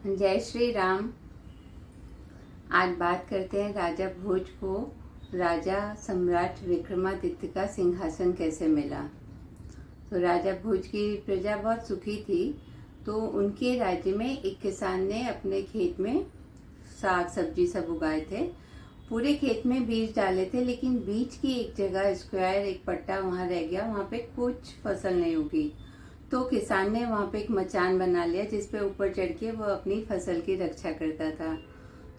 जय श्री राम। आज बात करते हैं राजा भोज को राजा सम्राट विक्रमादित्य का सिंहासन कैसे मिला। तो राजा भोज की प्रजा बहुत सुखी थी। तो उनके राज्य में एक किसान ने अपने खेत में साग सब्जी सब उगाए थे। पूरे खेत में बीज डाले थे, लेकिन बीज की एक जगह स्क्वायर एक पट्टा वहाँ रह गया, वहाँ पे कुछ फसल नहीं उगी। तो किसान ने वहाँ पे एक मचान बना लिया जिस पे ऊपर चढ़ के वो अपनी फसल की रक्षा करता था।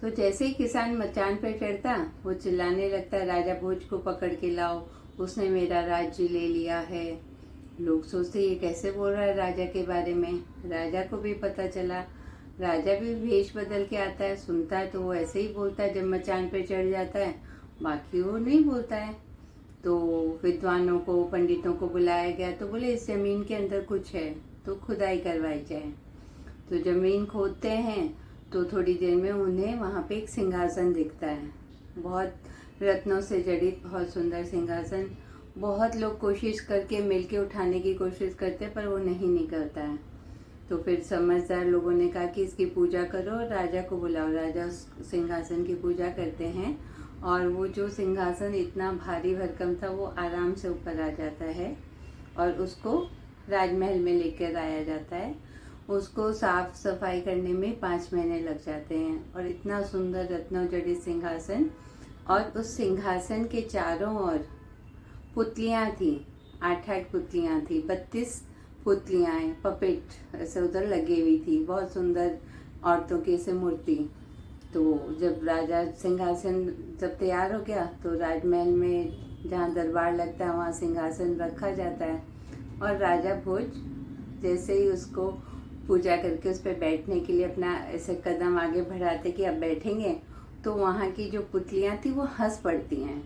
तो जैसे ही किसान मचान पर चढ़ता वो चिल्लाने लगता, राजा भोज को पकड़ के लाओ, उसने मेरा राज्य ले लिया है। लोग सोचते ये कैसे बोल रहा है राजा के बारे में। राजा को भी पता चला। राजा भी भेष बदल के आता है, सुनता है तो वो ऐसे ही बोलता है। जब मचान पे चढ़ जाता है बाकी वो नहीं बोलता है। तो विद्वानों को पंडितों को बुलाया गया, तो बोले इस जमीन के अंदर कुछ है तो खुदाई करवाई जाए। तो जमीन खोदते हैं तो थोड़ी देर में उन्हें वहाँ पे एक सिंहासन दिखता है, बहुत रत्नों से जड़ित बहुत सुंदर सिंहासन। बहुत लोग कोशिश करके मिलके उठाने की कोशिश करते पर वो नहीं निकलता है। तो फिर समझदार लोगों ने कहा कि इसकी पूजा करो और राजा को बुलाओ। राजा उस सिंहासन की पूजा करते हैं और वो जो सिंहासन इतना भारी भरकम था वो आराम से ऊपर आ जाता है और उसको राजमहल में लेकर आया जाता है। उसको साफ सफाई करने में 5 महीने लग जाते हैं। और इतना सुंदर रत्नों जड़ित सिंहासन, और उस सिंहासन के चारों ओर पुतलियाँ थी, 8-8 पुतलियाँ थी, 32 पुतलियाँ पपेट ऐसे उधर लगी हुई थी, बहुत सुंदर औरतों की ऐसे मूर्ति। तो जब राजा सिंहासन जब तैयार हो गया तो राजमहल में जहाँ दरबार लगता है वहाँ सिंहासन रखा जाता है। और राजा भोज जैसे ही उसको पूजा करके उस पर बैठने के लिए अपना ऐसे कदम आगे बढ़ाते कि अब बैठेंगे, तो वहाँ की जो पुतलियाँ थी वो हंस पड़ती हैं।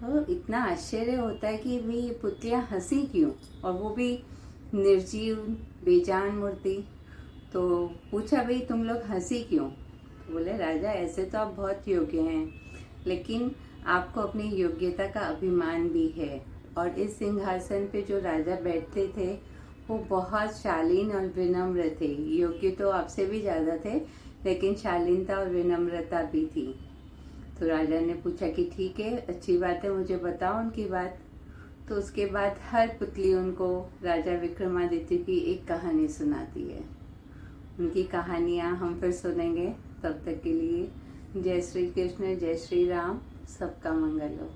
तो इतना आश्चर्य होता है कि भाई ये पुतलियाँ हंसी क्यों, और वो भी निर्जीव बेजान मूर्ति। तो पूछा भाई तुम लोग हंसी क्यों। तो बोले राजा ऐसे तो आप बहुत योग्य हैं, लेकिन आपको अपनी योग्यता का अभिमान भी है। और इस सिंहासन पे जो राजा बैठते थे वो बहुत शालीन और विनम्र थे। योग्य तो आपसे भी ज़्यादा थे, लेकिन शालीनता और विनम्रता भी थी। तो राजा ने पूछा कि ठीक है, अच्छी बात है, मुझे बताओ उनकी बात। तो उसके बाद हर पुतली उनको राजा विक्रमादित्य की एक कहानी सुनाती है। उनकी कहानियाँ हम फिर सुनेंगे। तब तक के लिए जय श्री कृष्ण, जय श्री राम, सबका मंगल हो।